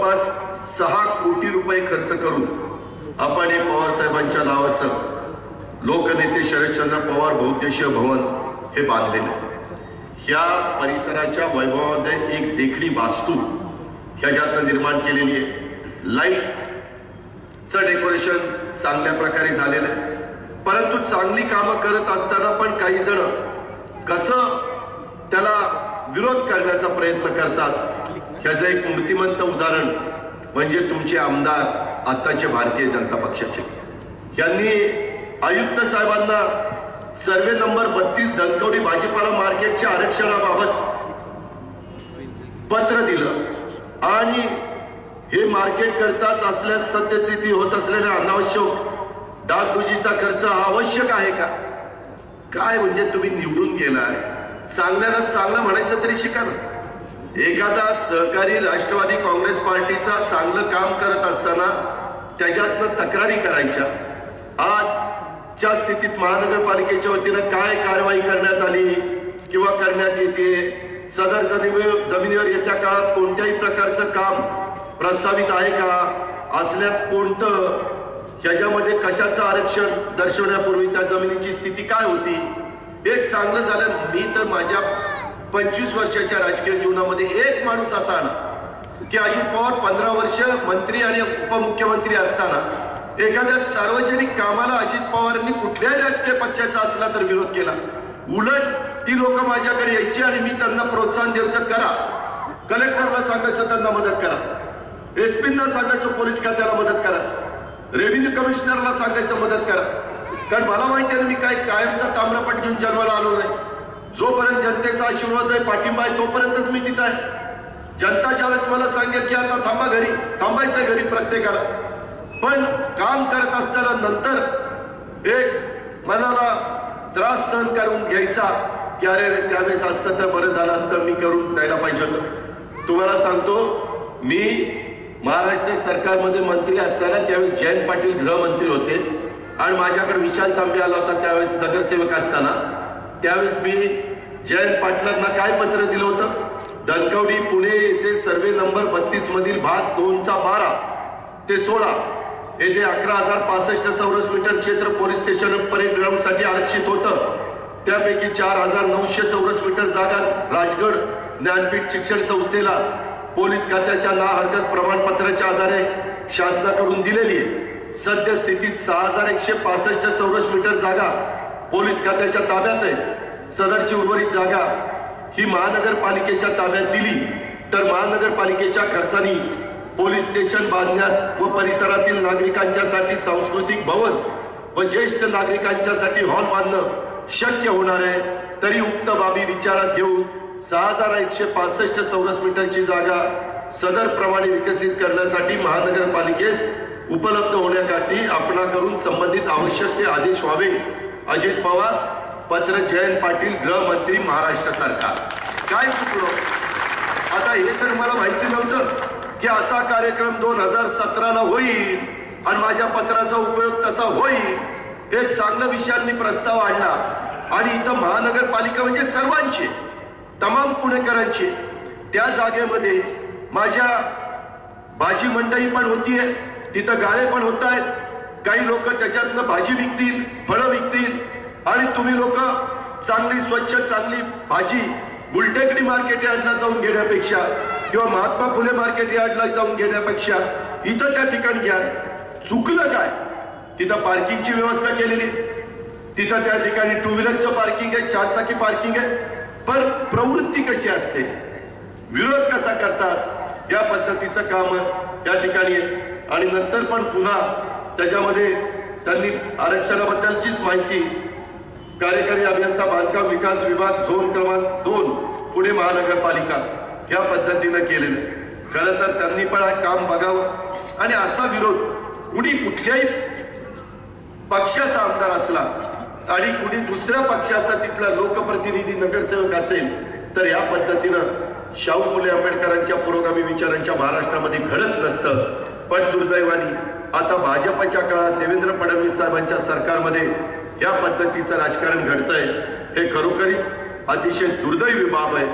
जवळपास 6 कोटी रुपये खर्च करून आपण हे पवार साहेबांच्या नावाचं लोकनेते शरदचंद्र पवार बहुउद्देशीय भवन हे बांधलेलं. ह्या परिसराच्या वैभवामध्ये एक देखणी वास्तू ह्याच्यातनं निर्माण केलेली आहे. लाईटचं डेकोरेशन चांगल्या प्रकारे झालेलं आहे. परंतु चांगली कामं करत असताना पण काही जण कसं त्याला विरोध करण्याचा प्रयत्न करतात. ह्याचं एक मूर्तिमंत उदाहरण म्हणजे तुमचे आमदार आताचे भारतीय जनता पक्षाचे. यांनी आयुक्त साहेबांना सर्वे नंबर 32 धनकवडी भाजीपाला मार्केटच्या आरक्षणाबाबत पत्र दिलं आणि हे मार्केट करताच असल्यास सद्यस्थिती होत असलेल्या अनावश्यक डागडुजीचा खर्च हा आवश्यक आहे का? काय म्हणजे तुम्ही निवडून गेलाय, चांगल्याला चांगलं म्हणायचं तरी शिका ना. एखादा सहकारी राष्ट्रवादी काँग्रेस पार्टीचा चांगलं काम करत असताना त्याच्यातनं तक्रारी करायच्या. आजच्या स्थितीत महानगरपालिकेच्या वतीनं काय कारवाई करण्यात आली किंवा करण्यात येते, सदर जमिनीवर येत्या काळात कोणत्याही प्रकारचं काम प्रस्तावित आहे का, असल्यात कोणतं, ह्याच्यामध्ये कशाचं आरक्षण दर्शवण्यापूर्वी त्या जमिनीची स्थिती काय होती. एक चांगलं झालं. मी तर माझ्या 25 वर्षाच्या राजकीय जीवनामध्ये एक माणूस असा आला की अजित पवार 15 वर्ष मंत्री आणि उपमुख्यमंत्री असताना एखाद्या सार्वजनिक कामाला अजित पवारांनी कुठल्याही राजकीय पक्षाचा असला तर विरोध केला. उलट ती लोक माझ्याकडे यायची आणि मी त्यांना प्रोत्साहन द्यायचं, करा. कलेक्टरला सांगायचं त्यांना मदत करा, एसपींना सांगायचं पोलीस खात्याला मदत करा, रेव्हेन्यू कमिशनरला सांगायचं मदत करा. कारण मला माहिती आहे मी काय कायमचा ताम्रपट घेऊन जन्माला आलो नाही. जोपर्यंत जनतेचा आशीर्वाद आहे, पाठिंबा आहे, तोपर्यंतच मी तिथं आहे. जनता ज्यावेळेस मला सांगेल की आता थांबा घरी, थांबायचं घरी प्रत्येकाला. पण काम करत असताना नंतर एक मनाला त्रास सहन करून घ्यायचा की अरे त्यावेळेस असतं तर बरं झालं असतं, मी करून द्यायला पाहिजे होतं. तुम्हाला सांगतो, मी महाराष्ट्र सरकारमध्ये मंत्री असताना त्यावेळेस जयंत पाटील गृहमंत्री होते आणि माझ्याकडे विशाल तांबे आला होता त्यावेळेस नगरसेवक असताना. त्यावेळेस मी जयंत पाटलांना काय पत्र दिलं होतं, धनकवडी पुणे येथे सर्वे नंबर 32 मधील भाग 2/12 ते 16 येथे 11,065 चौरस मीटर क्षेत्र पोलीस स्टेशन परेड ग्राउंड साठी आरक्षित होतं. त्यापैकी 4,900 चौरस मीटर जागा राजगड ज्ञानपीठ शिक्षण संस्थेला पोलीस खात्याच्या ना हरकत प्रमाणपत्राच्या आधारे शासनाकडून दिलेली आहे. सद्यस्थितीत 6,165 चौरस मीटर जागा पोलीस खात्याच्या ताब्यात आहे. सदरची उर्वरित जागा ही महानगरपालिकेच्या ताब्यात दिली तर महानगरपालिकेच्या खर्चानी पोलीस स्टेशन बांधण्यात व परिसरातील नागरिकांच्यासाठी सांस्कृतिक भवन व ज्येष्ठ नागरिकांच्यासाठी हॉल बांधणं शक्य होणार आहे. तरी उक्त बाबी विचारात घेऊन 6,165 चौरस मीटरची जागा सदर प्रमाणे विकसित करण्यासाठी महानगरपालिकेस उपलब्ध होण्यासाठी आपणाकडून संबंधित आवश्यक ते आदेश व्हावे. अजित पवार, पत्र जयंत पाटील, गृहमंत्री, महाराष्ट्र सरकार. काय चुकलो आता? हे तर मला माहिती नव्हतं की असा कार्यक्रम 2017ला होईल आणि माझ्या पत्राचा उपयोग तसा होईल. हे चांगलं विषयांनी प्रस्ताव आणला आणि इथं महानगरपालिका म्हणजे सर्वांची, तमाम पुणेकरांची. त्या जागेमध्ये माझ्या भाजी मंडई पण होतीये, तिथं गाळे पण होत आहेत. काही लोक त्याच्यातनं भाजी विकतील, फळं विकतील आणि तुम्ही लोक चांगली स्वच्छ चांगली भाजी गुलटेकडी मार्केट यार्डला जाऊन घेण्यापेक्षा किंवा महात्मा फुले मार्केट यार्डला जाऊन घेण्यापेक्षा इथं त्या ठिकाणी घ्या. चुकलं काय? तिथं पार्किंगची व्यवस्था केलेली, तिथं त्या ठिकाणी 2 व्हीलरचं पार्किंग आहे, 4 चाकी पार्किंग आहे. पण प्रवृत्ती कशी असते, विरोध कसा करतात, या पद्धतीचं काम या ठिकाणी आहे. आणि नंतर पण पुन्हा त्याच्यामध्ये त्यांनी आरक्षणाबद्दलचीच माहिती कार्यकारी अभियंता बांधकाम विकास विभाग झोन क्रमांक 2 पुणे महानगरपालिका या पद्धतीनं केलेलं आहे. खरं तर त्यांनी पण हा काम बघावं आणि असा विरोध कुणी कुठल्याही पक्षाचा आमदार असला आणि कुणी दुसऱ्या पक्षाचा तिथला लोकप्रतिनिधी नगरसेवक असेल तर या पद्धतीनं शाहू फुले आंबेडकरांच्या पुरोगामी विचारांच्या महाराष्ट्रामध्ये घडत नसतं. पण दुर्दैवाने आता भाजपच्या काळात देवेंद्र फडणवीस साहेबांच्या सरकारमध्ये या पद्धतीचं राजकारण घडतंय. हे खरोखरीच अतिशय दुर्दैवी बाब आहे.